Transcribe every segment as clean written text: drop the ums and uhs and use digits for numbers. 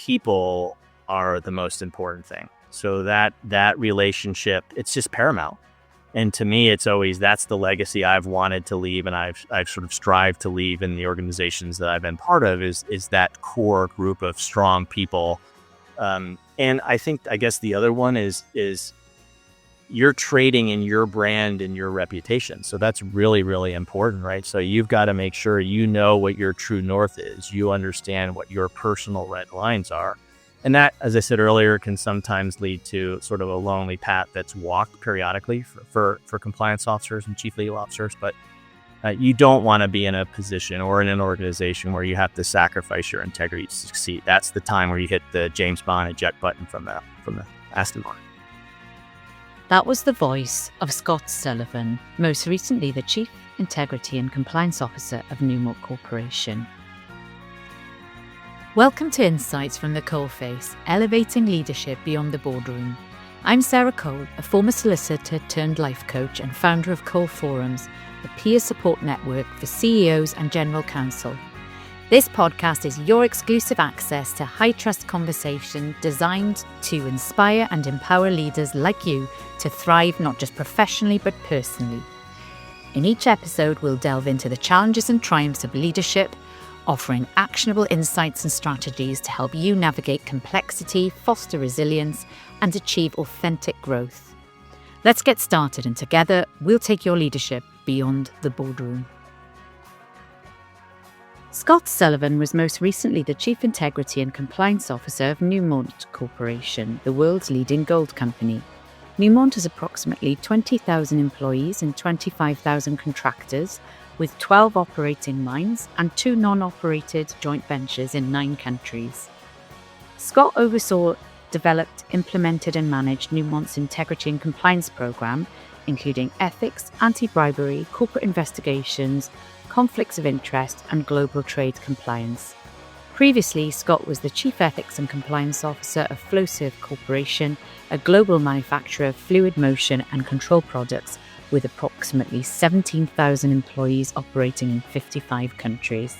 people are the most important thing. So that relationship, it's just paramount. And to me, it's always, that's the legacy I've wanted to leave, and I've sort of strived to leave in the organizations that I've been part of, is that core group of strong people. And I guess the other one is you're trading in your brand and your reputation. So that's really, really important, right? So you've got to make sure you know what your true north is. You understand what your personal red lines are. And that, as I said earlier, can sometimes lead to sort of a lonely path that's walked periodically for compliance officers and chief legal officers. But you don't want to be in a position or in an organization where you have to sacrifice your integrity to succeed. That's the time where you hit the James Bond eject button from the Aston Martin. That was the voice of Scott Sullivan, most recently the Chief Integrity and Compliance Officer of Newmont Corporation. Welcome to Insights from the Coalface, elevating leadership beyond the boardroom. I'm Sarah Cole, a former solicitor turned life coach and founder of Cole Forums, the peer support network for CEOs and general counsel. This podcast is your exclusive access to high-trust conversation designed to inspire and empower leaders like you to thrive not just professionally but personally. In each episode, we'll delve into the challenges and triumphs of leadership, offering actionable insights and strategies to help you navigate complexity, foster resilience, and achieve authentic growth. Let's get started, and together we'll take your leadership beyond the boardroom. Scott Sullivan was most recently the Chief Integrity and Compliance Officer of Newmont Corporation, the world's leading gold company. Newmont has approximately 20,000 employees and 25,000 contractors, with 12 operating mines and 2 non-operated joint ventures in 9 countries. Scott oversaw, developed, implemented and managed Newmont's integrity and compliance program, including ethics, anti-bribery, corporate investigations, conflicts of interest and global trade compliance. Previously, Scott was the Chief Ethics and Compliance Officer of Flowserve Corporation, a global manufacturer of fluid motion and control products with approximately 17,000 employees operating in 55 countries.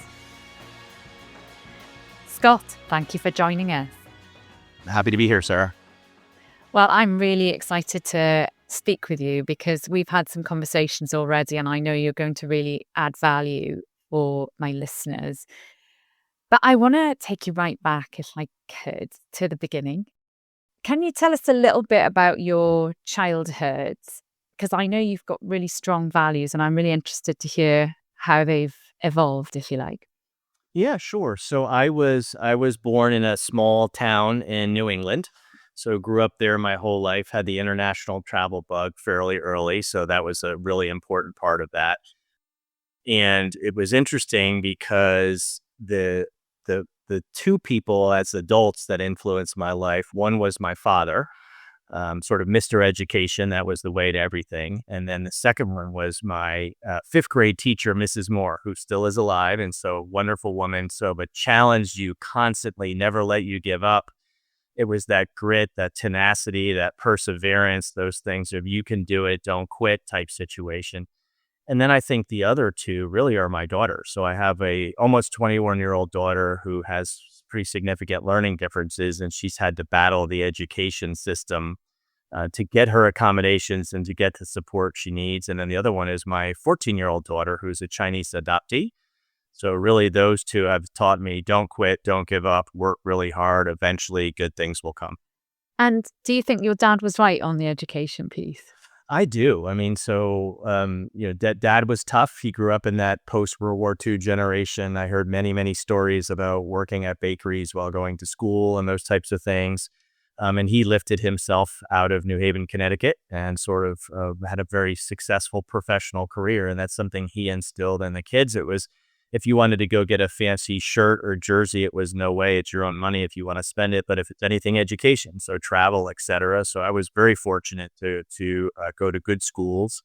Scott, thank you for joining us. Happy to be here, Sarah. Well, I'm really excited to speak with you because we've had some conversations already, and I know you're going to really add value for my listeners. But I want to take you right back, if I could, to the beginning. Can you tell us a little bit about your childhood? Because I know you've got really strong values, and I'm really interested to hear how they've evolved, if you like. Yeah, sure. So I was born in a small town in New England. So grew up there my whole life, had the international travel bug fairly early. So that was a really important part of that. And it was interesting because the 2 people as adults that influenced my life, one was my father, sort of Mr. Education. That was the way to everything. And then the second one was my 5th grade teacher, Mrs. Moore, who still is alive. And so wonderful woman. So, but challenged you constantly, never let you give up. It was that grit, that tenacity, that perseverance, those things of you can do it, don't quit type situation. And then I think the other 2 really are my daughters. So I have a almost 21-year-old daughter who has pretty significant learning differences, and she's had to battle the education system to get her accommodations and to get the support she needs. And then the other one is my 14-year-old daughter, who's a Chinese adoptee. So really those 2 have taught me, don't quit, don't give up, work really hard. Eventually good things will come. And do you think your dad was right on the education piece? I do. I mean, so, dad was tough. He grew up in that post-World War II generation. I heard many, many stories about working at bakeries while going to school and those types of things. And he lifted himself out of New Haven, Connecticut, and sort of had a very successful professional career. And that's something he instilled in the kids. It was, if you wanted to go get a fancy shirt or jersey, it was no way. It's your own money if you want to spend it. But if it's anything, education, so travel, etc. So I was very fortunate to go to good schools.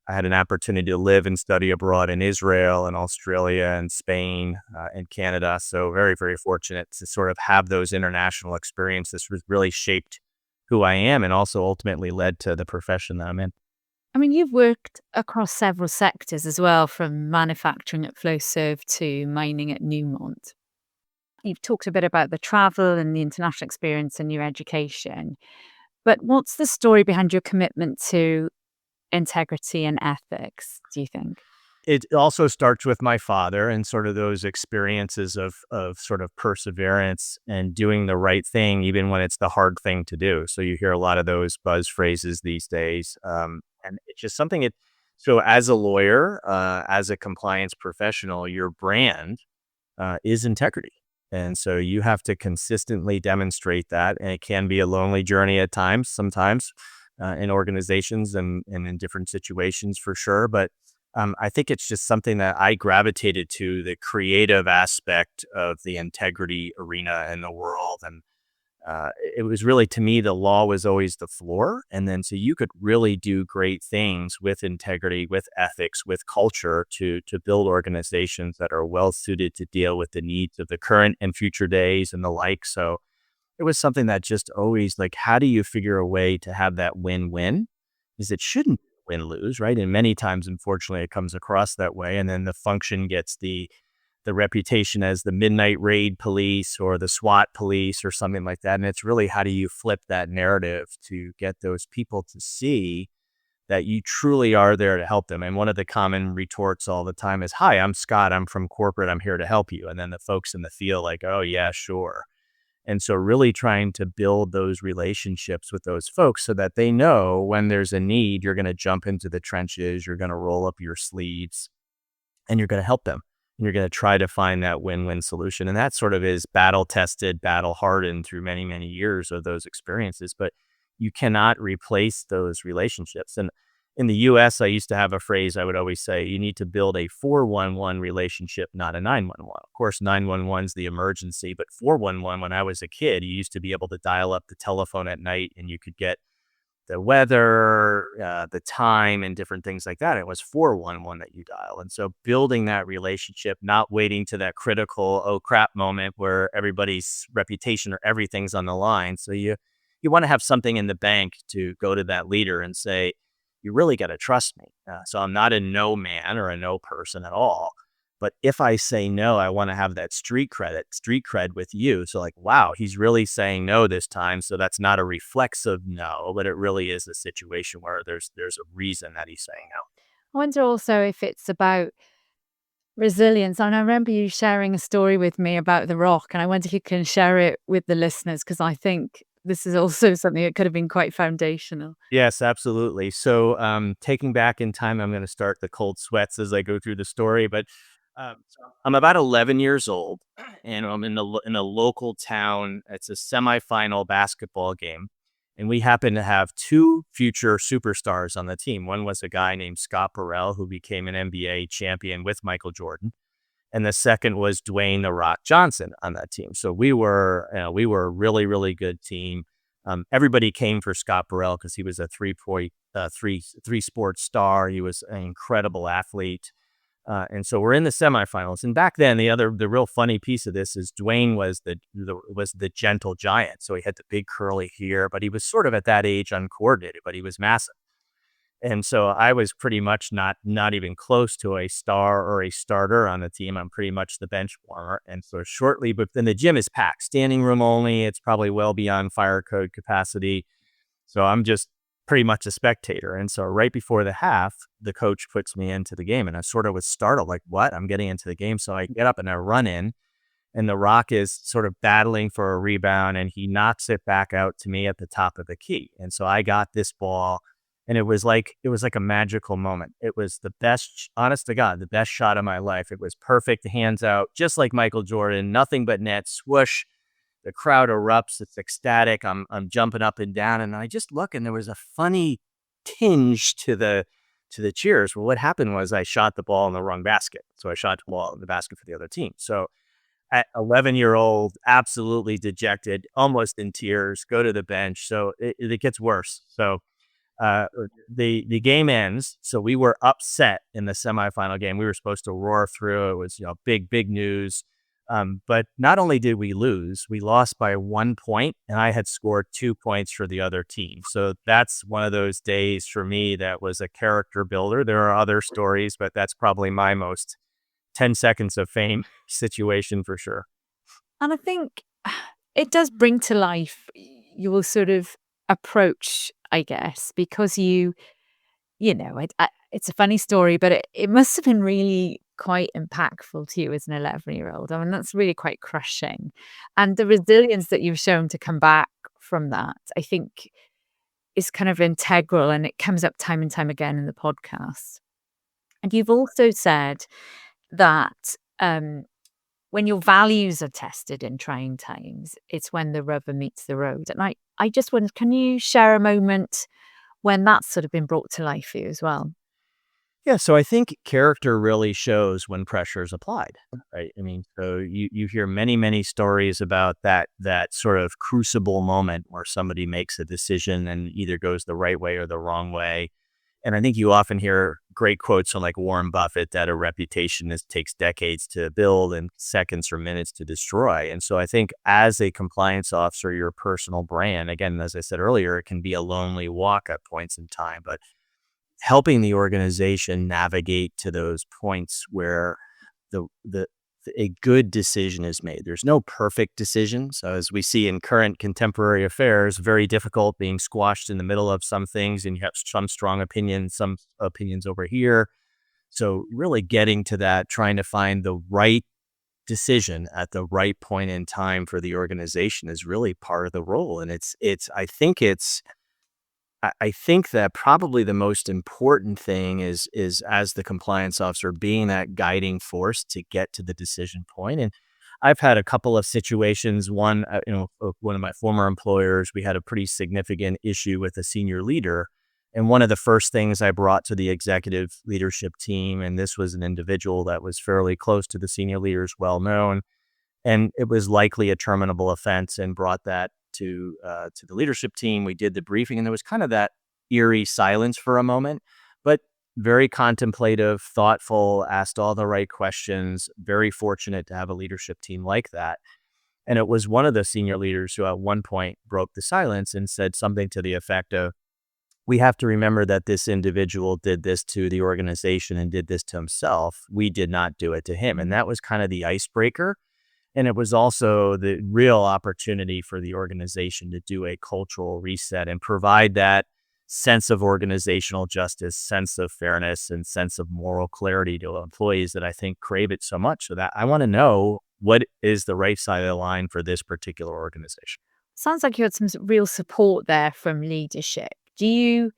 I had an opportunity to live and study abroad in Israel and Australia and Spain and Canada. So very, very fortunate to sort of have those international experiences, which really shaped who I am and also ultimately led to the profession that I'm in. I mean, you've worked across several sectors as well, from manufacturing at Flowserve to mining at Newmont. you've talked a bit about the travel and the international experience and your education. But what's the story behind your commitment to integrity and ethics, do you think? It also starts with my father and sort of those experiences of sort of perseverance and doing the right thing, even when it's the hard thing to do. So you hear a lot of those buzz phrases these days, and it's just something. So as a lawyer, as a compliance professional, your brand is integrity. And so you have to consistently demonstrate that. And it can be a lonely journey at times, sometimes in organizations and in different situations for sure. But I think it's just something that I gravitated to, the creative aspect of the integrity arena in the world. And it was really, to me, the law was always the floor. And then so you could really do great things with integrity, with ethics, with culture to build organizations that are well suited to deal with the needs of the current and future days and the like. So it was something that just always, like, how do you figure a way to have that win-win? Because it shouldn't win-lose, right? And many times, unfortunately, it comes across that way. And then the function gets the reputation as the midnight raid police or the SWAT police or something like that. And it's really, how do you flip that narrative to get those people to see that you truly are there to help them? And one of the common retorts all the time is, "Hi, I'm Scott. I'm from corporate. I'm here to help you." And then the folks in the field like, "Oh yeah, sure." And so really trying to build those relationships with those folks so that they know when there's a need, you're going to jump into the trenches, you're going to roll up your sleeves, and you're going to help them. And you're going to try to find that win-win solution. And that sort of is battle tested, battle hardened through many, many years of those experiences. But you cannot replace those relationships. And in the US, I used to have a phrase I would always say: you need to build a 411 relationship, not a 911. Of course, 911 is the emergency, but 411, when I was a kid, you used to be able to dial up the telephone at night and you could get the weather, the time, and different things like that. It was 411 that you dial. And so building that relationship, not waiting to that critical, oh crap moment where everybody's reputation or everything's on the line. So you want to have something in the bank to go to that leader and say, you really got to trust me. So I'm not a no man or a no person at all. But if I say no, I want to have that street cred with you. So like, wow, he's really saying no this time. So that's not a reflexive no, but it really is a situation where there's a reason that he's saying no. I wonder also if it's about resilience. And I remember you sharing a story with me about the rock, and I wonder if you can share it with the listeners, because I think this is also something that could have been quite foundational. Yes, absolutely. So taking back in time, I'm going to start the cold sweats as I go through the story, but so I'm about 11 years old, and I'm in a local town. It's a semifinal basketball game, and we happen to have two future superstars on the team. One was a guy named Scott Burrell, who became an NBA champion with Michael Jordan, and the second was Dwayne "The Rock" Johnson on that team. So we were a really, really good team. Everybody came for Scott Burrell because he was a three sport star. He was an incredible athlete. And so we're in the semifinals. And back then, the real funny piece of this is Dwayne was the gentle giant. So he had the big curly hair, but he was sort of at that age uncoordinated, but he was massive. And so I was pretty much not even close to a star or a starter on the team. I'm pretty much the bench warmer. And so shortly, but then the gym is packed, standing room only. It's probably well beyond fire code capacity. So I'm just pretty much a spectator. And so right before the half, the coach puts me into the game, and I sort of was startled, like, what? I'm getting into the game. So I get up and I run in, and the Rock is sort of battling for a rebound, and he knocks it back out to me at the top of the key. And so I got this ball, and it was like a magical moment. It was the best, honest to God, the best shot of my life. It was perfect, hands out, just like Michael Jordan, nothing but net, swoosh. The crowd erupts. It's ecstatic. I'm jumping up and down, and I just look, and there was a funny tinge to the cheers. Well, what happened was I shot the ball in the wrong basket. So I shot the ball in the basket for the other team. So at 11-year-old, absolutely dejected, almost in tears, go to the bench. So it gets worse. So uh, the game ends. So we were upset in the semifinal game. We were supposed to roar through. It was, big news. But not only did we lose, we lost by 1 point, and I had scored 2 points for the other team. So that's one of those days for me that was a character builder. There are other stories, but that's probably my most 10 seconds of fame situation for sure. And I think it does bring to life your sort of approach, I guess, because it's a funny story, but it must have been really quite impactful to you as an 11-year-old. I mean, that's really quite crushing. And the resilience that you've shown to come back from that, I think, is kind of integral, and it comes up time and time again in the podcast. And you've also said that when your values are tested in trying times, it's when the rubber meets the road. And I just wondered, can you share a moment when that's sort of been brought to life for you as well? Yeah, so I think character really shows when pressure is applied, right? I mean, so you hear many, many stories about that sort of crucible moment where somebody makes a decision and either goes the right way or the wrong way. And I think you often hear great quotes on like Warren Buffett that a reputation takes decades to build and seconds or minutes to destroy. And so I think as a compliance officer, your personal brand, again, as I said earlier, it can be a lonely walk at points in time, but helping the organization navigate to those points where the a good decision is made. There's no perfect decision. So as we see in current contemporary affairs, very difficult being squashed in the middle of some things, and you have some strong opinions, some opinions over here. So really getting to that, trying to find the right decision at the right point in time for the organization is really part of the role. And I think that probably the most important thing is as the compliance officer being that guiding force to get to the decision point. And I've had a couple of situations. One, one of my former employers, we had a pretty significant issue with a senior leader. And one of the first things I brought to the executive leadership team, and this was an individual that was fairly close to the senior leaders, well known, and it was likely a terminable offense, and brought that to the leadership team. We did the briefing, and there was kind of that eerie silence for a moment, but very contemplative, thoughtful, asked all the right questions. Very fortunate to have a leadership team like that. And it was one of the senior leaders who at one point broke the silence and said something to the effect of, "We have to remember that this individual did this to the organization and did this to himself. We did not do it to him." And that was kind of the icebreaker. And it was also the real opportunity for the organization to do a cultural reset and provide that sense of organizational justice, sense of fairness, and sense of moral clarity to employees that I think crave it so much. So that I want to know what is the right side of the line for this particular organization. Sounds like you had some real support there from leadership. Do you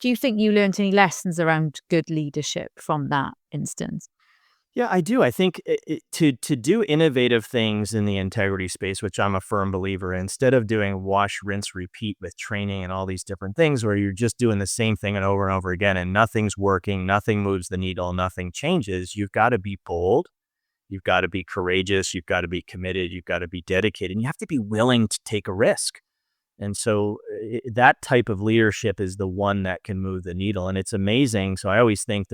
think you learned any lessons around good leadership from that instance? Yeah, I do. I think to do innovative things in the integrity space, which I'm a firm believer in, instead of doing wash, rinse, repeat with training and all these different things where you're just doing the same thing and over again and nothing's working, nothing moves the needle, nothing changes, you've got to be bold. You've got to be courageous. You've got to be committed. You've got to be dedicated. And you have to be willing to take a risk. And so that type of leadership is the one that can move the needle. And it's amazing. So I always think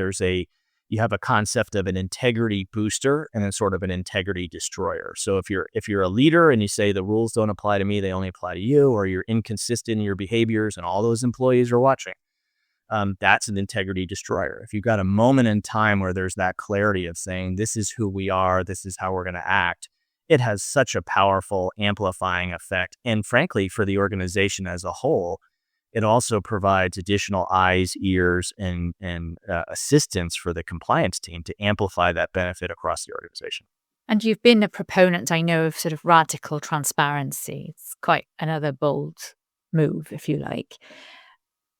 you have a concept of an integrity booster and then sort of an integrity destroyer. So if you're a leader and you say the rules don't apply to me, they only apply to you, or you're inconsistent in your behaviors and all those employees are watching, that's an integrity destroyer. If you've got a moment in time where there's that clarity of saying, this is who we are, this is how we're going to act, it has such a powerful amplifying effect. And frankly, for the organization as a whole, it also provides additional eyes, ears, and assistance for the compliance team to amplify that benefit across the organization. And you've been a proponent, I know, of sort of radical transparency. It's quite another bold move, if you like.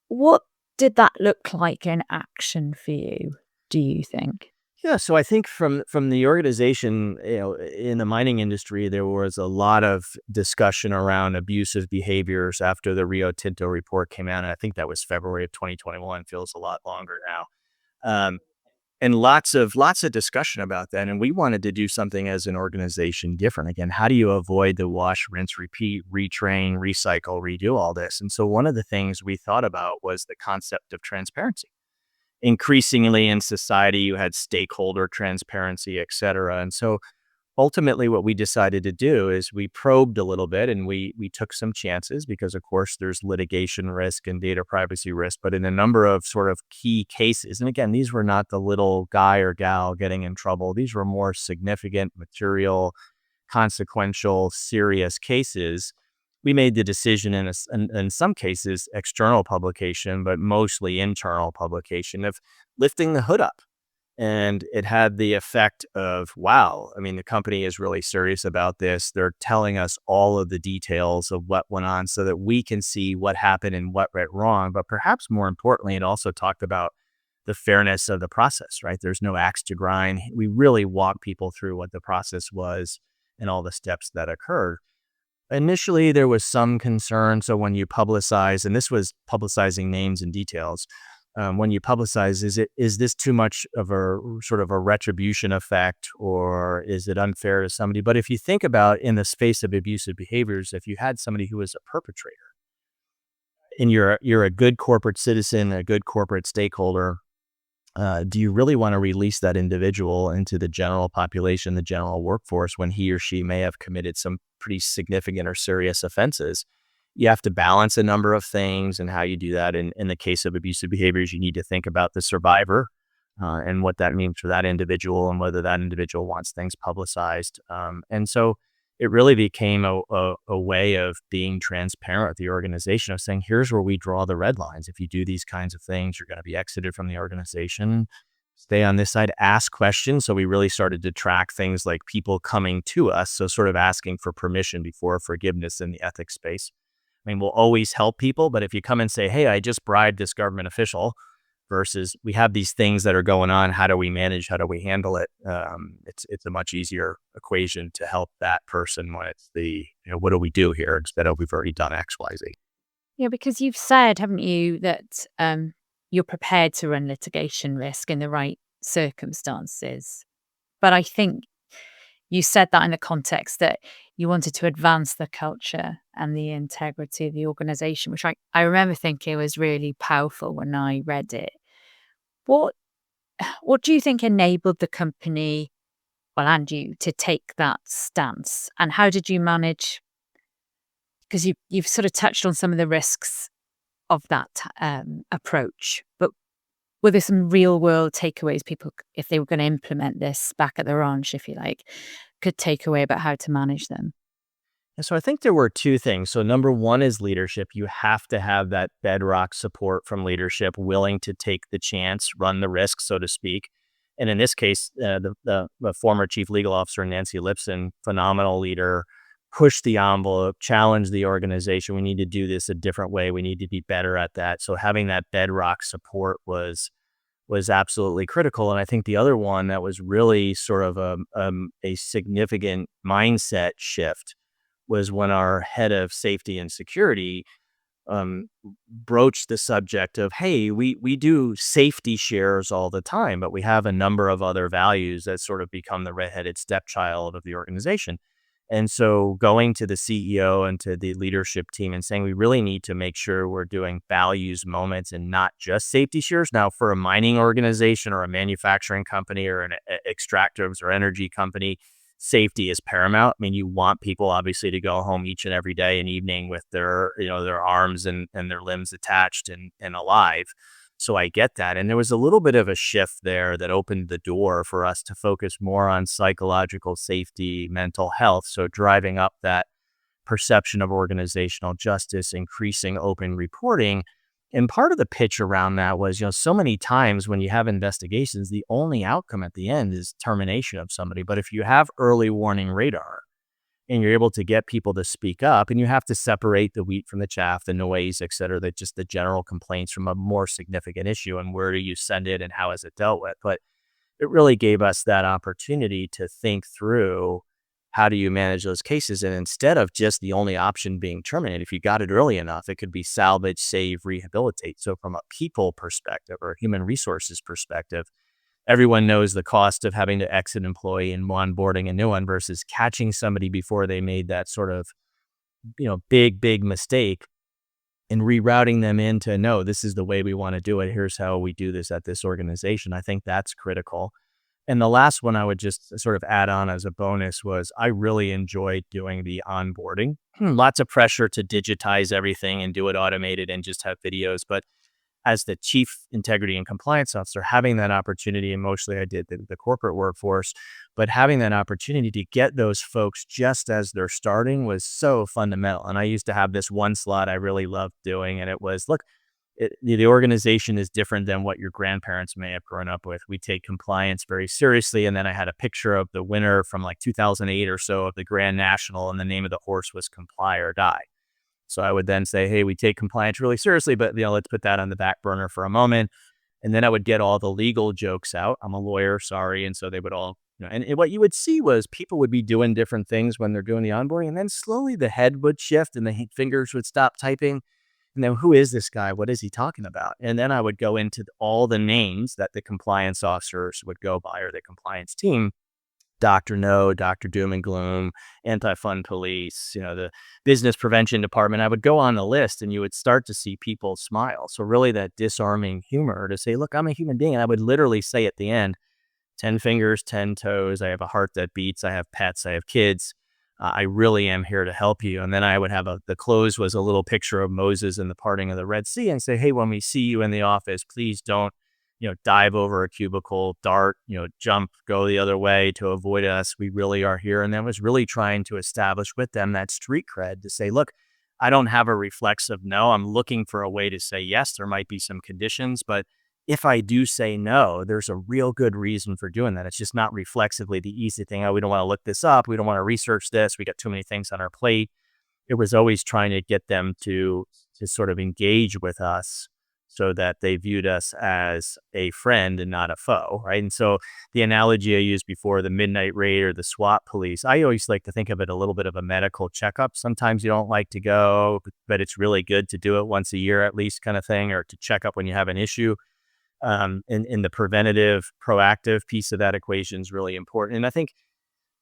What did that look like in action for you, do you think? Yeah, so I think from the organization, in the mining industry, there was a lot of discussion around abusive behaviors after the Rio Tinto report came out. And I think that was February of 2021. Feels a lot longer now, and lots of discussion about that. And we wanted to do something as an organization different. Again, how do you avoid the wash, rinse, repeat, retrain, recycle, redo all this? And so one of the things we thought about was the concept of transparency. Increasingly in society, you had stakeholder transparency, et cetera. And so ultimately what we decided to do is we probed a little bit and we took some chances because of course there's litigation risk and data privacy risk, but in a number of sort of key cases. And again, these were not the little guy or gal getting in trouble. These were more significant material consequential, serious cases, we made the decision in some cases, external publication, but mostly internal publication of lifting the hood up. And it had the effect of, wow, I mean, the company is really serious about this. They're telling us all of the details of what went on so that we can see what happened and what went wrong. But perhaps more importantly, it also talked about the fairness of the process, right? There's no axe to grind. We really walk people through what the process was and all the steps that occurred. Initially, there was some concern. So when you publicize, and this was publicizing names and details, when you publicize, is this too much of a sort of a retribution effect, or is it unfair to somebody? But if you think about in the space of abusive behaviors, if you had somebody who was a perpetrator, and you're a good corporate citizen, a good corporate stakeholder, do you really want to release that individual into the general population, the general workforce, when he or she may have committed some pretty significant or serious offenses? You have to balance a number of things and how you do that. In the case of abusive behaviors, you need to think about the survivor and what that means for that individual and whether that individual wants things publicized. And so it really became a way of being transparent with the organization, of saying, here's where we draw the red lines. If you do these kinds of things, you're going to be exited from the organization. Stay on this side, ask questions. So we really started to track things like people coming to us. So sort of asking for permission before forgiveness in the ethics space. I mean, we'll always help people, but if you come and say, hey, I just bribed this government official versus we have these things that are going on, how do we manage, how do we handle it? It's a much easier equation to help that person when it's what do we do here instead of we've already done X, Y, Z. Yeah, because you've said, haven't you, that you're prepared to run litigation risk in the right circumstances. But I think you said that in the context that you wanted to advance the culture and the integrity of the organization, which I remember thinking was really powerful when I read it. What do you think enabled the company, well, and you, to take that stance? And how did you manage, because you've sort of touched on some of the risks of that approach, but were there some real world takeaways people, if they were going to implement this back at the ranch, if you like, could take away about how to manage them? And so I think there were two things. So number one is leadership. You have to have that bedrock support from leadership, willing to take the chance, run the risk, so to speak. And in this case, the former chief legal officer, Nancy Lipson, phenomenal leader, pushed the envelope, challenged the organization. We need to do this a different way. We need to be better at that. So having that bedrock support was absolutely critical. And I think the other one that was really sort of a significant mindset shift was when our head of safety and security broached the subject of, hey, we do safety shares all the time, but we have a number of other values that sort of become the redheaded stepchild of the organization. And so going to the CEO and to the leadership team and saying, we really need to make sure we're doing values moments and not just safety shares. Now, for a mining organization or a manufacturing company or an extractives or energy company, safety is paramount. I mean, you want people obviously to go home each and every day and evening with their arms and their limbs attached and alive. So I get that. And there was a little bit of a shift there that opened the door for us to focus more on psychological safety, mental health. So driving up that perception of organizational justice, increasing open reporting. And part of the pitch around that was, so many times when you have investigations, the only outcome at the end is termination of somebody. But if you have early warning radar and you're able to get people to speak up, and you have to separate the wheat from the chaff, the noise, et cetera, that just the general complaints from a more significant issue and where do you send it and how is it dealt with? But it really gave us that opportunity to think through how do you manage those cases? And instead of just the only option being terminated, if you got it early enough, it could be salvage, save, rehabilitate. So from a people perspective or a human resources perspective, everyone knows the cost of having to exit an employee and onboarding a new one versus catching somebody before they made that sort of, big mistake and rerouting them into, no, this is the way we want to do it. Here's how we do this at this organization. I think that's critical. And the last one I would just sort of add on as a bonus was I really enjoyed doing the onboarding. Lots of pressure to digitize everything and do it automated and just have videos. But as the chief integrity and compliance officer, having that opportunity, and mostly I did the corporate workforce, but having that opportunity to get those folks just as they're starting was so fundamental. And I used to have this one slot I really loved doing, and it was, look, the organization is different than what your grandparents may have grown up with. We take compliance very seriously. And then I had a picture of the winner from like 2008 or so of the Grand National, and the name of the horse was Comply or Die. So I would then say, hey, we take compliance really seriously, but let's put that on the back burner for a moment. And then I would get all the legal jokes out. I'm a lawyer, sorry. And so they would all, and what you would see was people would be doing different things when they're doing the onboarding. And then slowly the head would shift and the fingers would stop typing. And then, who is this guy? What is he talking about? And then I would go into all the names that the compliance officers would go by, or the compliance team. Dr. No, Dr. Doom and Gloom, Anti-Fun Police, the Business Prevention Department. I would go on the list and you would start to see people smile. So really that disarming humor to say, look, I'm a human being. And I would literally say at the end, 10 fingers, 10 toes. I have a heart that beats. I have pets. I have kids. I really am here to help you. And then I would have the close was a little picture of Moses and the parting of the Red Sea, and say, hey, when we see you in the office, please don't, dive over a cubicle, dart, jump, go the other way to avoid us. We really are here. And that was really trying to establish with them that street cred to say, look, I don't have a reflexive no. I'm looking for a way to say yes. There might be some conditions, but if I do say no, there's a real good reason for doing that. It's just not reflexively the easy thing. Oh, we don't want to look this up. We don't want to research this. We got too many things on our plate. It was always trying to get them to sort of engage with us so that they viewed us as a friend and not a foe, right? And so the analogy I used before, the midnight raid or the SWAT police, I always like to think of it a little bit of a medical checkup. Sometimes you don't like to go, but it's really good to do it once a year at least, kind of thing, or to check up when you have an issue. And the preventative, proactive piece of that equation is really important. And I think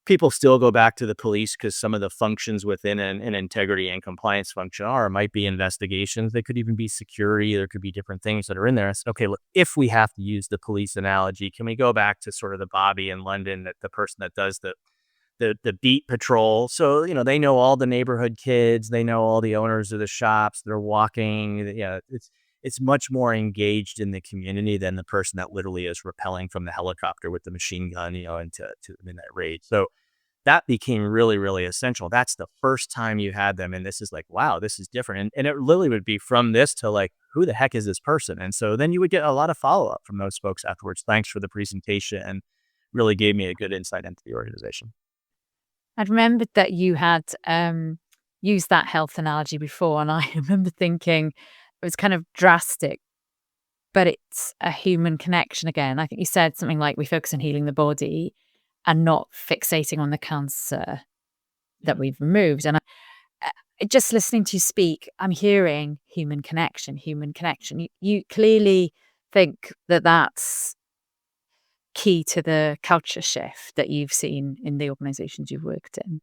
people still go back to the police because some of the functions within an integrity and compliance function might be investigations. They could even be security. There could be different things that are in there. I said, okay, look, if we have to use the police analogy, can we go back to sort of the Bobby in London, that the person that does the beat patrol? So, they know all the neighborhood kids. They know all the owners of the shops. They're walking. It's much more engaged in the community than the person that literally is rappelling from the helicopter with the machine gun, into the midnight raid. So that became really, really essential. That's the first time you had them. And this is like, wow, this is different. And it literally would be from this to like, who the heck is this person? And so then you would get a lot of follow-up from those folks afterwards. Thanks for the presentation, and really gave me a good insight into the organization. I'd remembered that you had used that health analogy before. And I remember thinking, it was kind of drastic, but it's a human connection again. I think you said something like, we focus on healing the body and not fixating on the cancer that we've removed. And just listening to you speak, I'm hearing human connection, human connection. You clearly think that that's key to the culture shift that you've seen in the organizations you've worked in.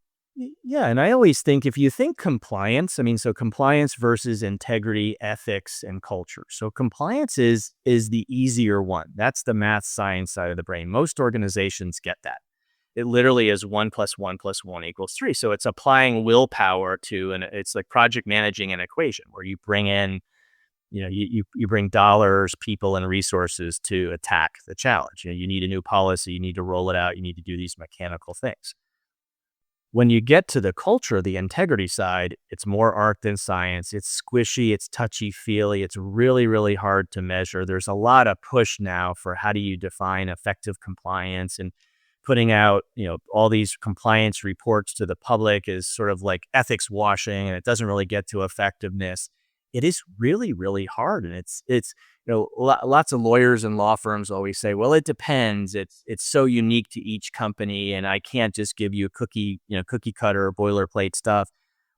Yeah. And I always think, if you think compliance, so compliance versus integrity, ethics, and culture. So compliance is the easier one. That's the math science side of the brain. Most organizations get that. It literally is 1 + 1 + 1 = 3. So it's applying willpower to, and it's like project managing an equation where you bring in, you bring dollars, people, and resources to attack the challenge. You need a new policy, you need to roll it out, you need to do these mechanical things. When you get to the culture, the integrity side, it's more art than science. It's squishy, it's touchy-feely, it's really, really hard to measure. There's a lot of push now for how do you define effective compliance, and putting out, all these compliance reports to the public is sort of like ethics washing, and it doesn't really get to effectiveness. It is really, really hard. And it's lots of lawyers and law firms always say, well, it depends. It's so unique to each company, and I can't just give you cookie cutter boilerplate stuff.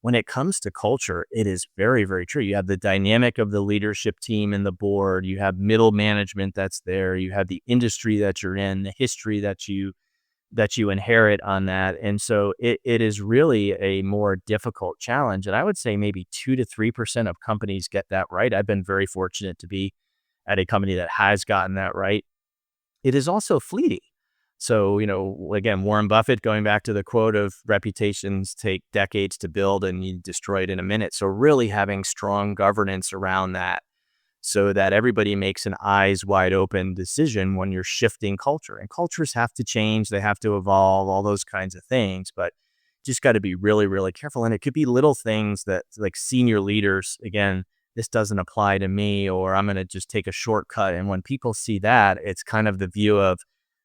When it comes to culture, it is very, very true. You have the dynamic of the leadership team and the board. You have middle management that's there. You have the industry that you're in, the history that you inherit on that. And so it is really a more difficult challenge. And I would say maybe 2 to 3% of companies get that right. I've been very fortunate to be at a company that has gotten that right. It is also fleeting. So, again, Warren Buffett, going back to the quote of reputations take decades to build and you destroy it in a minute. So really having strong governance around that so that everybody makes an eyes wide open decision when you're shifting culture. And cultures have to change, they have to evolve, all those kinds of things. But just got to be really, really careful. And it could be little things that, like senior leaders, again, this doesn't apply to me, or I'm going to just take a shortcut. And when people see that, it's kind of the view of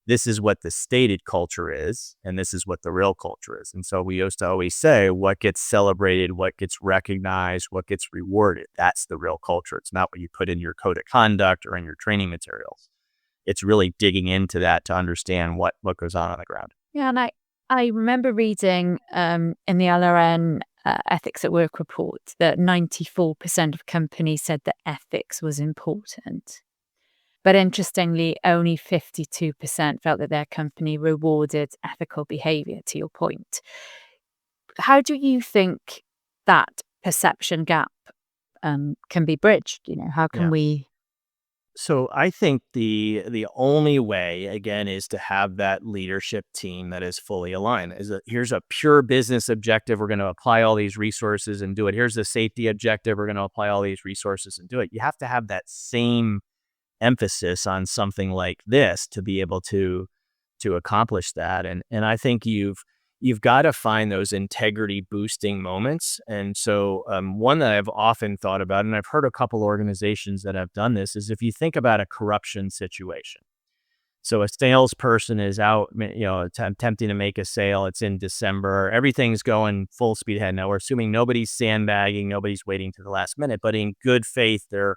this is what the stated culture is, and this is what the real culture is. And so we used to always say what gets celebrated, what gets recognized, what gets rewarded. That's the real culture. It's not what you put in your code of conduct or in your training materials. It's really digging into that to understand what goes on the ground. Yeah, and I remember reading in the LRN Ethics at Work report that 94% of companies said that ethics was important. But interestingly, only 52% felt that their company rewarded ethical behavior, to your point. How do you think that perception gap can be bridged? How can Yeah. we... So I think the only way, again, is to have that leadership team that is fully aligned. Here's a pure business objective. We're going to apply all these resources and do it. Here's the safety objective. We're going to apply all these resources and do it. You have to have that same emphasis on something like this to be able to accomplish that. And I think you've got to find those integrity boosting moments. And so one that I've often thought about, and I've heard a couple organizations that have done this, is if you think about a corruption situation. So a salesperson is out, attempting to make a sale. It's in December. Everything's going full speed ahead. Now we're assuming nobody's sandbagging, nobody's waiting to the last minute, but in good faith, they're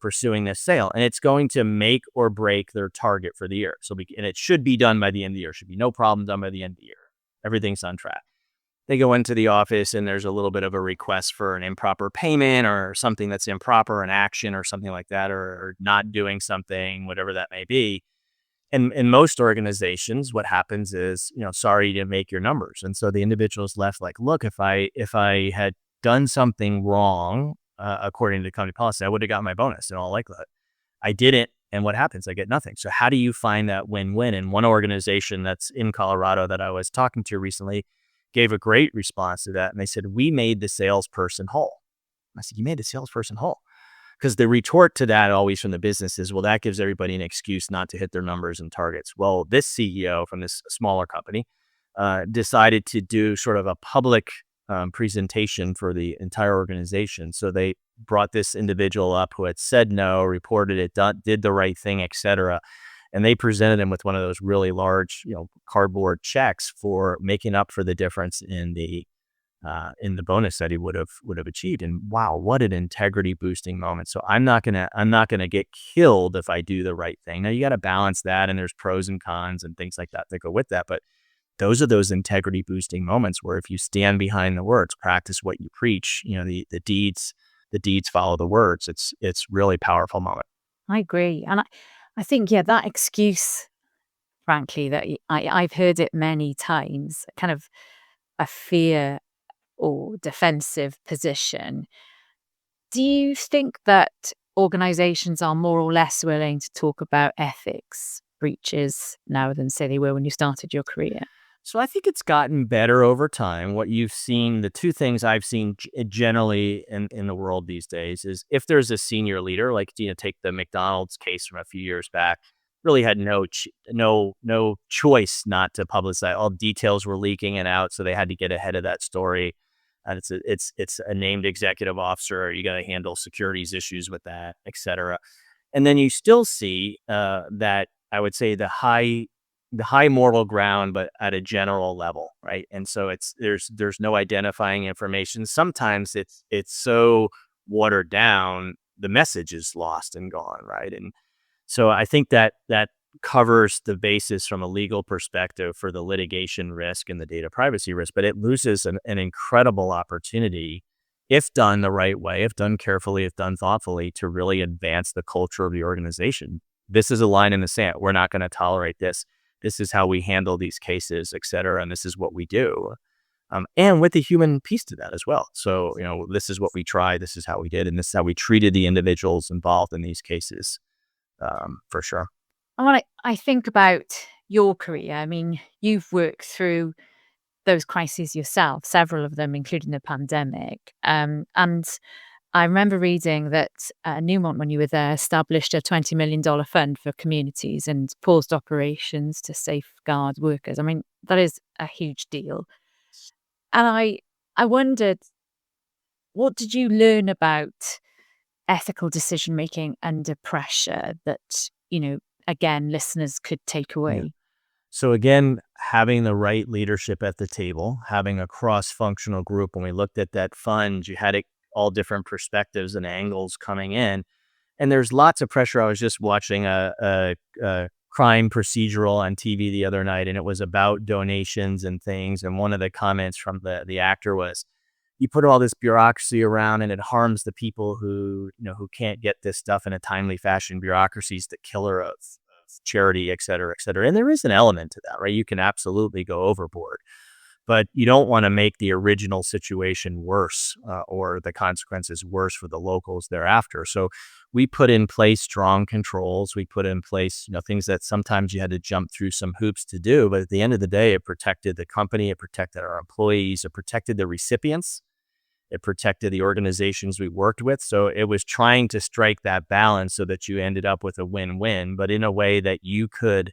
pursuing this sale, and it's going to make or break their target for the year. And it should be done by the end of the year. Should be no problem done by the end of the year. Everything's on track. They go into the office and there's a little bit of a request for an improper payment or something that's improper, an action or something like that, or not doing something, whatever that may be. And in most organizations, what happens is, sorry, you didn't make your numbers. And so the individual's left like, look, if I had done something wrong, according to company policy, I would have got my bonus in all likelihood. I didn't. And what happens? I get nothing. So how do you find that win-win? And one organization that's in Colorado that I was talking to recently gave a great response to that. And they said, we made the salesperson whole. I said, you made the salesperson whole? Because the retort to that always from the business is, well, that gives everybody an excuse not to hit their numbers and targets. Well, this CEO from this smaller company decided to do sort of a public presentation for the entire organization. So they brought this individual up who had said no, reported it, did the right thing, etc. And they presented him with one of those really large, cardboard checks for making up for the difference in the bonus that he would have achieved. And wow, what an integrity boosting moment. So I'm not gonna get killed if I do the right thing. Now you got to balance that, and there's pros and cons and things like that go with that. But those are those integrity boosting moments where if you stand behind the words, practice what you preach, the deeds follow the words. It's really powerful moment. I agree. And I think, that excuse, frankly, that I've heard it many times, kind of a fear or defensive position. Do you think that organizations are more or less willing to talk about ethics breaches now than, say, they were when you started your career? So I think it's gotten better over time. What you've seen, the two things I've seen generally in the world these days is if there's a senior leader, like, take the McDonald's case from a few years back, really had no choice not to publicize. All details were leaking and out, so they had to get ahead of that story. And it's a named executive officer. You got to handle securities issues with that, et cetera. And then you still see that I would say the high moral ground, but at a general level, right? And so there's no identifying information. Sometimes it's so watered down, the message is lost and gone, right? And so I think that covers the basis from a legal perspective for the litigation risk and the data privacy risk, but it loses an incredible opportunity if done the right way, if done carefully, if done thoughtfully, to really advance the culture of the organization. This is a line in the sand. We're not going to tolerate this. This is how we handle these cases, et cetera. And this is what we do. And with the human piece to that as well. So, this is what we tried. This is how we did. And this is how we treated the individuals involved in these cases, for sure. I think about your career. I mean, you've worked through those crises yourself, several of them, including the pandemic. And I remember reading that Newmont, when you were there, established a $20 million fund for communities and paused operations to safeguard workers. I mean, that is a huge deal. And I wondered, what did you learn about ethical decision making under pressure that, again, listeners could take Yeah. away? So again, having the right leadership at the table, having a cross-functional group. When we looked at that fund, you had all different perspectives and angles coming in, and there's lots of pressure. I was just watching a crime procedural on TV the other night, and it was about donations and things. And one of the comments from the actor was, "You put all this bureaucracy around, and it harms the people who can't get this stuff in a timely fashion. Bureaucracy's the killer of charity, et cetera, et cetera." And there is an element to that, right? You can absolutely go overboard, but you don't want to make the original situation worse, or the consequences worse for the locals thereafter. So we put in place strong controls. We put in place, things that sometimes you had to jump through some hoops to do, but at the end of the day, it protected the company, it protected our employees, it protected the recipients, it protected the organizations we worked with. So it was trying to strike that balance so that you ended up with a win-win, but in a way that you could,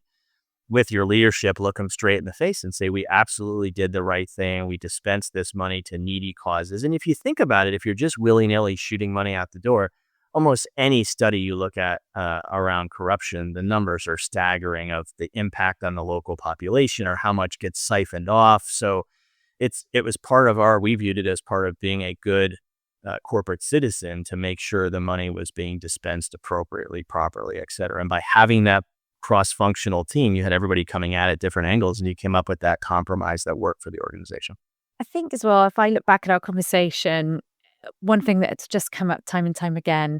with your leadership, look them straight in the face and say, we absolutely did the right thing. We dispensed this money to needy causes. And if you think about it, if you're just willy-nilly shooting money out the door, almost any study you look at around corruption, the numbers are staggering of the impact on the local population or how much gets siphoned off. So we viewed it as part of being a good corporate citizen to make sure the money was being dispensed appropriately, properly, et cetera. And by having that cross-functional team, you had everybody coming at it different angles, and you came up with that compromise that worked for the organization. I think as well, if I look back at our conversation, one thing that's just come up time and time again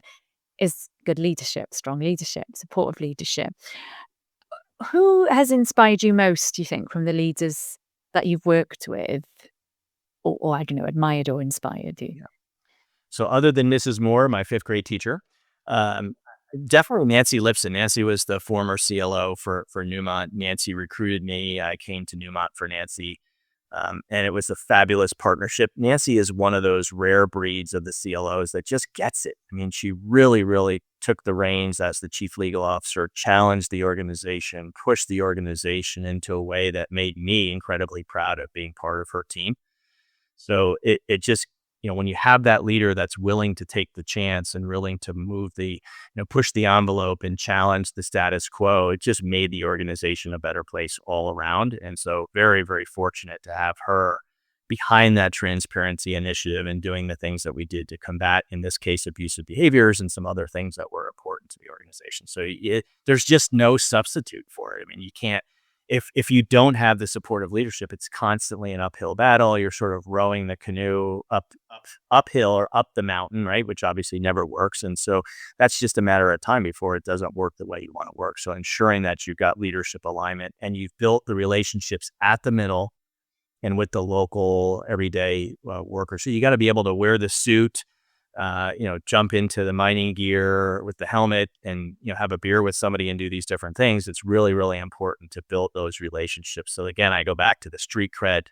is good leadership, strong leadership, supportive leadership. Who has inspired you most, do you think, from the leaders that you've worked with, or I don't know, admired or inspired you? Yeah. So other than Mrs. Moore, my fifth grade teacher, um, definitely Nancy Lipson. Nancy was the former CLO for Newmont. Nancy recruited me. I came to Newmont for Nancy, and it was a fabulous partnership. Nancy is one of those rare breeds of the CLOs that just gets it. I mean, she really, really took the reins as the chief legal officer, challenged the organization, pushed the organization into a way that made me incredibly proud of being part of her team. So it just, when you have that leader that's willing to take the chance and willing to push the envelope and challenge the status quo, it just made the organization a better place all around. And so very, very fortunate to have her behind that transparency initiative and doing the things that we did to combat, in this case, abusive behaviors and some other things that were important to the organization. So there's just no substitute for it. I mean, you can't, if you don't have the supportive leadership, it's constantly an uphill battle. You're sort of rowing the canoe uphill or up the mountain, right? Which obviously never works. And so that's just a matter of time before it doesn't work the way you want to work. So ensuring that you've got leadership alignment and you've built the relationships at the middle and with the local everyday workers. So you got to be able to wear the suit, jump into the mining gear with the helmet and, have a beer with somebody and do these different things. It's really, really important to build those relationships. So again, I go back to the street cred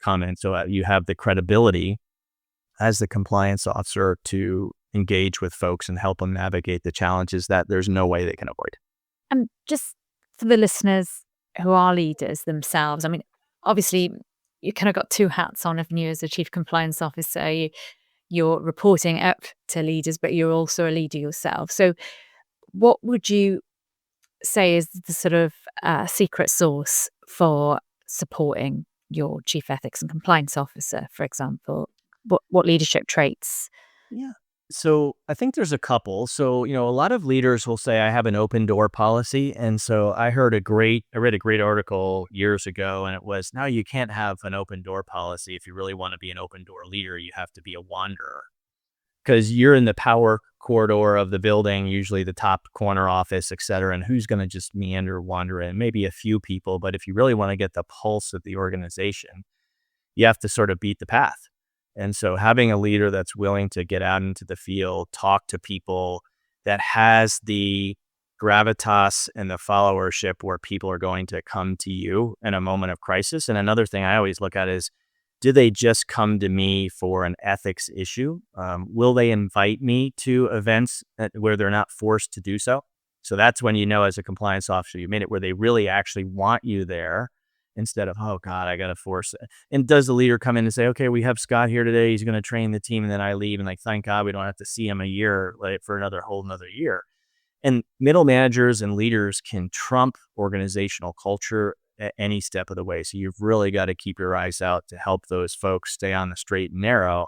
comment. So you have the credibility as the compliance officer to engage with folks and help them navigate the challenges that there's no way they can avoid. And just for the listeners who are leaders themselves, I mean, obviously, you kind of got two hats on, haven't you, as a chief compliance officer? You're reporting up to leaders, but you're also a leader yourself. So what would you say is the sort of secret sauce for supporting your chief ethics and compliance officer, for example? What leadership traits? Yeah. So I think there's a couple. So, a lot of leaders will say, I have an open door policy. And so I read a great article years ago, and it was, now you can't have an open door policy. If you really want to be an open door leader, you have to be a wanderer, because you're in the power corridor of the building, usually the top corner office, et cetera. And who's going to just meander, wander in? Maybe a few people, but if you really want to get the pulse of the organization, you have to sort of beat the path. And so having a leader that's willing to get out into the field, talk to people, that has the gravitas and the followership where people are going to come to you in a moment of crisis. And another thing I always look at is, do they just come to me for an ethics issue? Will they invite me to events where they're not forced to do so? So that's when you know, as a compliance officer, you made it where they really actually want you there instead of, oh God, I got to force it. And does the leader come in and say, okay, we have Scott here today. He's going to train the team. And then I leave. And like, thank God we don't have to see him a year, like, for another whole another year. And middle managers and leaders can trump organizational culture at any step of the way. So you've really got to keep your eyes out to help those folks stay on the straight and narrow.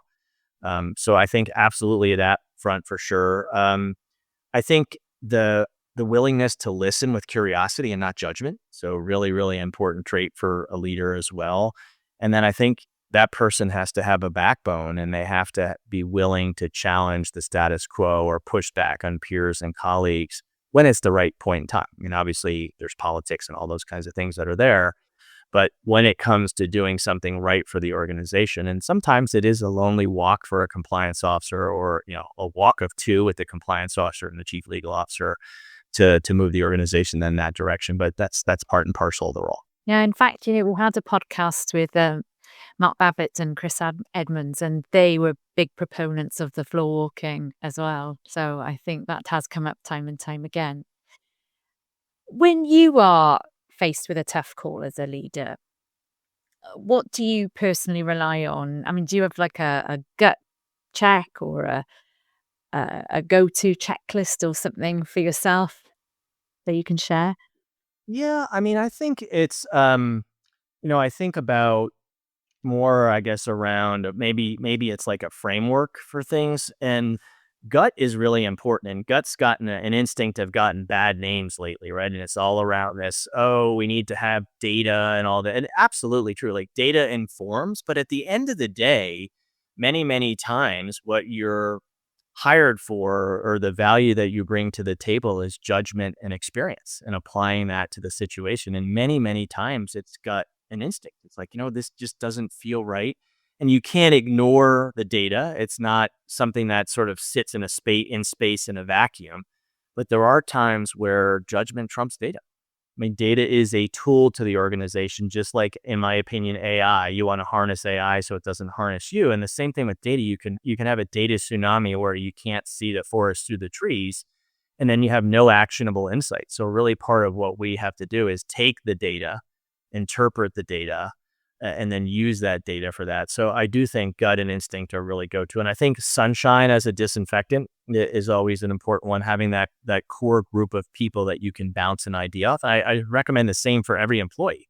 So I think absolutely that front for sure. I think the willingness to listen with curiosity and not judgment. So really, really important trait for a leader as well. And then I think that person has to have a backbone, and they have to be willing to challenge the status quo or push back on peers and colleagues when it's the right point in time. I mean, obviously there's politics and all those kinds of things that are there, but when it comes to doing something right for the organization, and sometimes it is a lonely walk for a compliance officer, or, a walk of two with the compliance officer and the chief legal officer to move the organization in that direction. But that's part and parcel of the role. Yeah, in fact, we had a podcast with Mark Babbitt and Chris Edmonds, and they were big proponents of the floor walking as well. So I think that has come up time and time again. When you are faced with a tough call as a leader, what do you personally rely on? I mean, do you have like a gut check or a go-to checklist or something for yourself that you can share? Yeah, I mean, I think it's I think about more, I guess, around maybe it's like a framework for things. And gut is really important. And gut's gotten an instinct have gotten bad names lately, right? And it's all around this, oh, we need to have data and all that. And absolutely true. Like, data informs, but at the end of the day, many, many times what you're hired for, or the value that you bring to the table, is judgment and experience and applying that to the situation. And many, many times it's got an instinct. It's like, this just doesn't feel right. And you can't ignore the data. It's not something that sort of sits in space in a vacuum. But there are times where judgment trumps data. I mean, data is a tool to the organization, just like, in my opinion, AI. You want to harness AI so it doesn't harness you. And the same thing with data. You can have a data tsunami where you can't see the forest through the trees, and then you have no actionable insight. So really, part of what we have to do is take the data, interpret the data, and then use that data for that. So I do think gut and instinct are really go-to. And I think sunshine as a disinfectant is always an important one, having that core group of people that you can bounce an idea off. I recommend the same for every employee,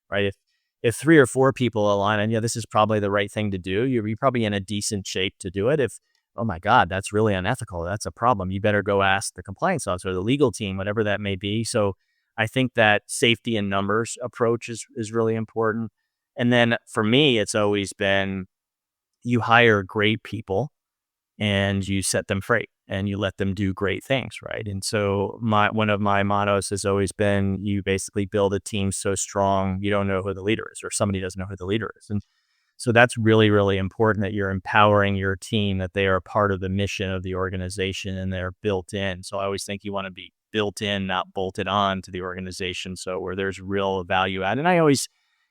right? If 3 or 4 people align and, this is probably the right thing to do, you're probably in a decent shape to do it. If, oh my God, that's really unethical, that's a problem, you better go ask the compliance officer, the legal team, whatever that may be. So I think that safety in numbers approach is really important. And then for me, it's always been, you hire great people and you set them free and you let them do great things, right? And so one of my mottos has always been, you basically build a team so strong you don't know who the leader is, or somebody doesn't know who the leader is. And so that's really, really important, that you're empowering your team, that they are part of the mission of the organization and they're built in. So I always think you want to be built in, not bolted on to the organization. So where there's real value add. And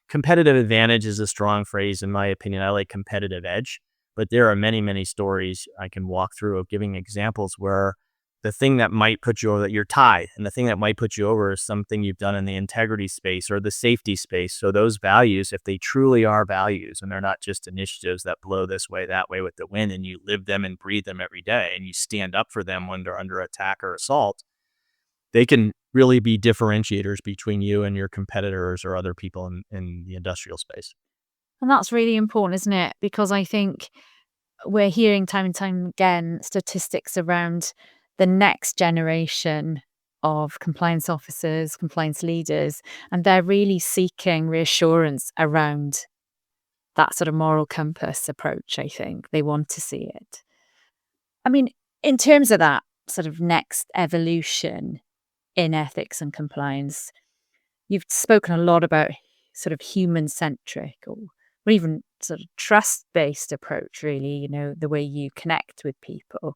competitive advantage is a strong phrase, in my opinion. I like competitive edge, but there are many, many stories I can walk through of giving examples where the thing that might put you over, that you're tied, and the thing that might put you over is something you've done in the integrity space or the safety space. So those values, if they truly are values and they're not just initiatives that blow this way, that way with the wind, and you live them and breathe them every day and you stand up for them when they're under attack or assault, they can really be differentiators between you and your competitors or other people in the industrial space. And that's really important, isn't it? Because I think we're hearing time and time again statistics around the next generation of compliance officers, compliance leaders, and they're really seeking reassurance around that sort of moral compass approach. I think they want to see it. I mean, in terms of that sort of next evolution in ethics and compliance, you've spoken a lot about sort of human-centric or even sort of trust-based approach, really, the way you connect with people.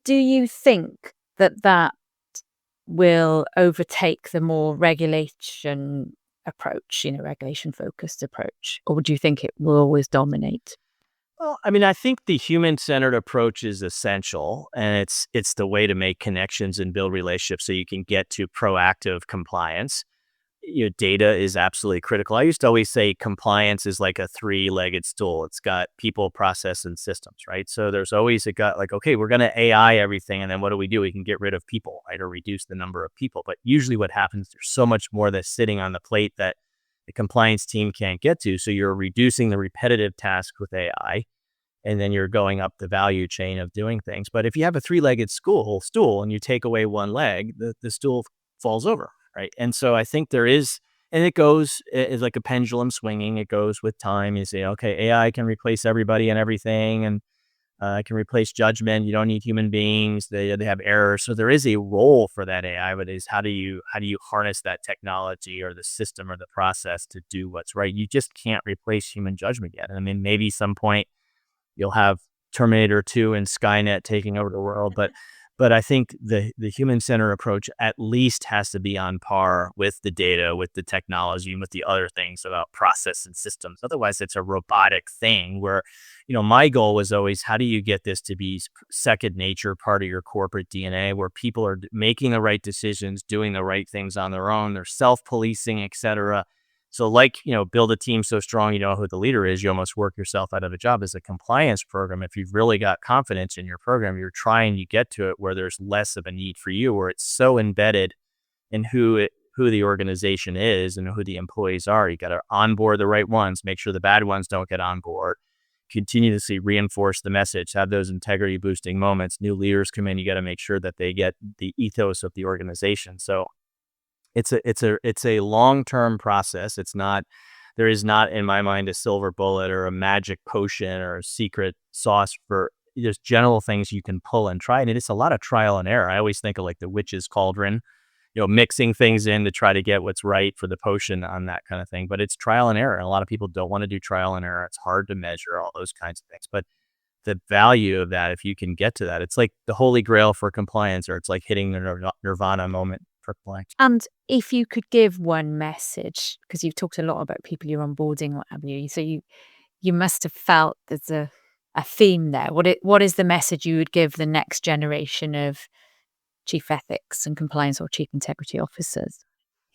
Do you think that will overtake the more regulation approach, regulation focused approach? Or do you think it will always dominate? Well, I mean, I think the human-centered approach is essential, and it's the way to make connections and build relationships so you can get to proactive compliance. Data is absolutely critical. I used to always say compliance is like a three-legged stool. It's got people, process, and systems, right? So there's always it got like, okay, we're going to AI everything, and then what do? We can get rid of people, right, or reduce the number of people. But usually, what happens, there's so much more that's sitting on the plate that the compliance team can't get to. So you're reducing the repetitive tasks with AI, and then you're going up the value chain of doing things. But if you have a three-legged stool and you take away one leg, the stool falls over, right? And so I think there is, and it goes is like a pendulum swinging. It goes with time. You say, okay, AI can replace everybody and everything, and it can replace judgment. You don't need human beings. They have errors. So there is a role for that AI, but is how do you harness that technology or the system or the process to do what's right? You just can't replace human judgment yet. I mean, maybe some point you'll have Terminator 2 and Skynet taking over the world, but I think the human centered approach at least has to be on par with the data, with the technology, and with the other things about process and systems. Otherwise, it's a robotic thing where, my goal was always, how do you get this to be second nature, part of your corporate DNA, where people are making the right decisions, doing the right things on their own, they're self-policing, et cetera. So build a team so strong you know who the leader is, you almost work yourself out of a job. As a compliance program, if you've really got confidence in your program, you're trying to get to it where there's less of a need for you, where it's so embedded in who the organization is and who the employees are. You got to onboard the right ones, make sure the bad ones don't get on board, continuously reinforce the message, have those integrity boosting moments. New leaders come in, you got to make sure that they get the ethos of the organization. So it's a long-term process. There is not in my mind a silver bullet or a magic potion or a secret sauce for there's general things you can pull and try. And it's a lot of trial and error. I always think of like the witch's cauldron, mixing things in to try to get what's right for the potion on that kind of thing. But it's trial and error. And a lot of people don't want to do trial and error. It's hard to measure all those kinds of things. But the value of that, if you can get to that, it's like the holy grail for compliance, or it's like hitting the nirvana moment for compliance. And if you could give one message, because you've talked a lot about people you're onboarding, what have you, so you must have felt there's a theme there. What is the message you would give the next generation of chief ethics and compliance or chief integrity officers?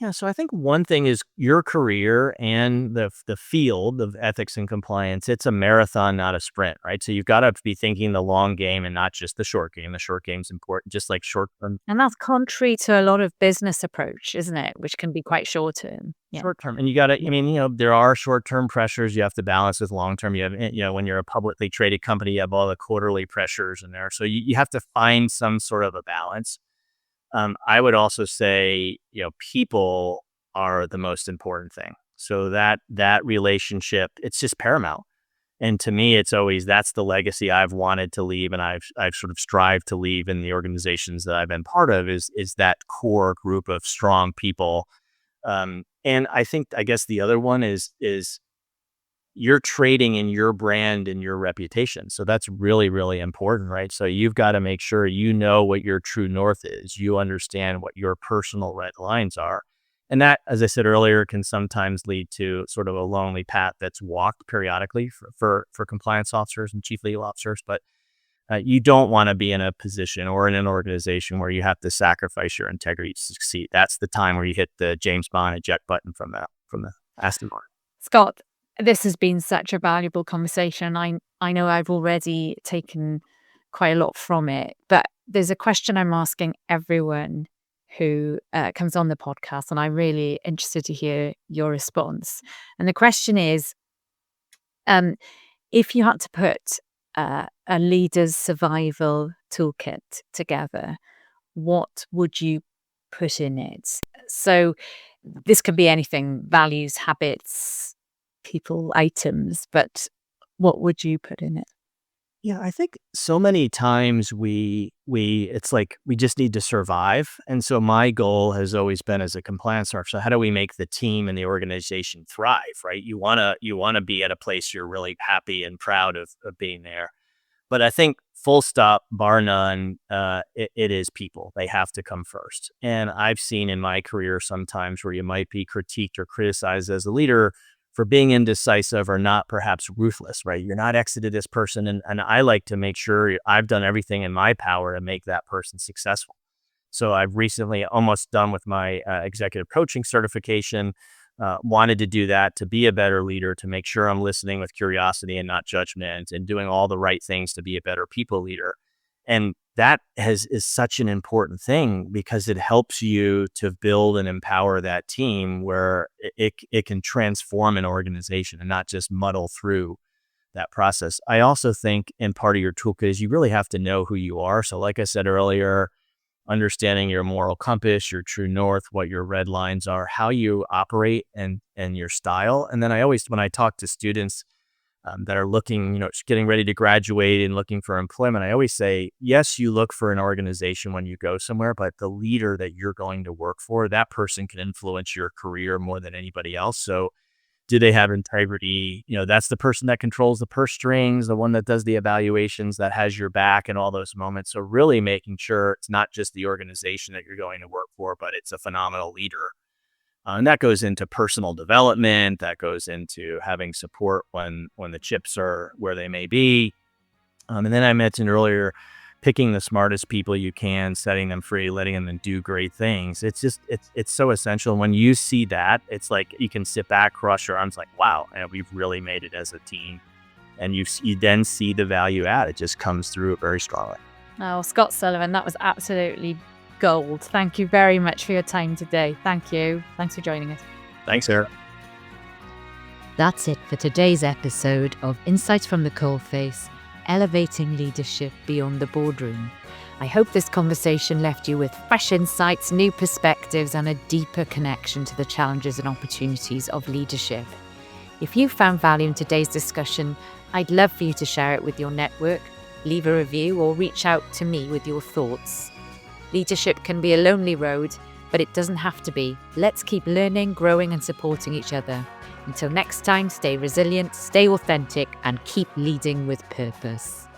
Yeah, so I think one thing is your career and the field of ethics and compliance. It's a marathon, not a sprint, right? So you've got to be thinking the long game and not just the short game. The short game's important, just like short term. And that's contrary to a lot of business approach, isn't it? Which can be quite short term. Yeah. Short term, and you got to. I mean, there are short term pressures you have to balance with long term. You have, when you're a publicly traded company, you have all the quarterly pressures in there. So you have to find some sort of a balance. I would also say, people are the most important thing. So that relationship, it's just paramount. And to me, it's always, that's the legacy I've wanted to leave. And I've sort of strived to leave in the organizations that I've been part of is that core group of strong people. And I guess the other one is you're trading in your brand and your reputation. So that's really, really important, right? So you've got to make sure you know what your true north is. You understand what your personal red lines are. And that, as I said earlier, can sometimes lead to sort of a lonely path that's walked periodically for compliance officers and chief legal officers. But you don't want to be in a position or in an organization where you have to sacrifice your integrity to succeed. That's the time where you hit the James Bond eject button from the Aston Martin. Scott, this has been such a valuable conversation. I know I've already taken quite a lot from it, but there's a question I'm asking everyone who comes on the podcast, and I'm really interested to hear your response. And the question is, if you had to put a leader's survival toolkit together, what would you put in it? So this could be anything: values, habits, people, items, but what would you put in it? Yeah, I think so many times it's like we just need to survive. And so my goal has always been as a compliance officer, how do we make the team and the organization thrive, right? You wanna be at a place you're really happy and proud of being there. But I think full stop, bar none, it is people. They have to come first. And I've seen in my career sometimes where you might be critiqued or criticized as a leader for being indecisive or not perhaps ruthless, right? You're not exited this person. And I like to make sure I've done everything in my power to make that person successful. So I've recently almost done with my executive coaching certification. Wanted to do that to be a better leader, to make sure I'm listening with curiosity and not judgment, and doing all the right things to be a better people leader. And that is such an important thing because it helps you to build and empower that team where it can transform an organization and not just muddle through that process. I also think in part of your toolkit is you really have to know who you are. So like I said earlier, understanding your moral compass, your true north, what your red lines are, how you operate and your style. And then I always, when I talk to students that are looking, getting ready to graduate and looking for employment, I always say, yes, you look for an organization when you go somewhere, but the leader that you're going to work for, that person can influence your career more than anybody else. So do they have integrity? That's the person that controls the purse strings, the one that does the evaluations, that has your back in all those moments. So really making sure it's not just the organization that you're going to work for, but it's a phenomenal leader. And that goes into personal development. That goes into having support when the chips are where they may be. And then I mentioned earlier, picking the smartest people you can, setting them free, letting them do great things. It's so essential. When you see that, it's like you can sit back, cross your arms, like, wow, and we've really made it as a team. And you then see the value add. It just comes through very strongly. Oh, Scott Sullivan, that was absolutely gold. Thank you very much for your time today. Thank you. Thanks for joining us. Thanks, Sarah. That's it for today's episode of Insights from the Coalface, Elevating Leadership Beyond the Boardroom. I hope this conversation left you with fresh insights, new perspectives, and a deeper connection to the challenges and opportunities of leadership. If you found value in today's discussion, I'd love for you to share it with your network, leave a review, or reach out to me with your thoughts. Leadership can be a lonely road, but it doesn't have to be. Let's keep learning, growing, and supporting each other. Until next time, stay resilient, stay authentic, and keep leading with purpose.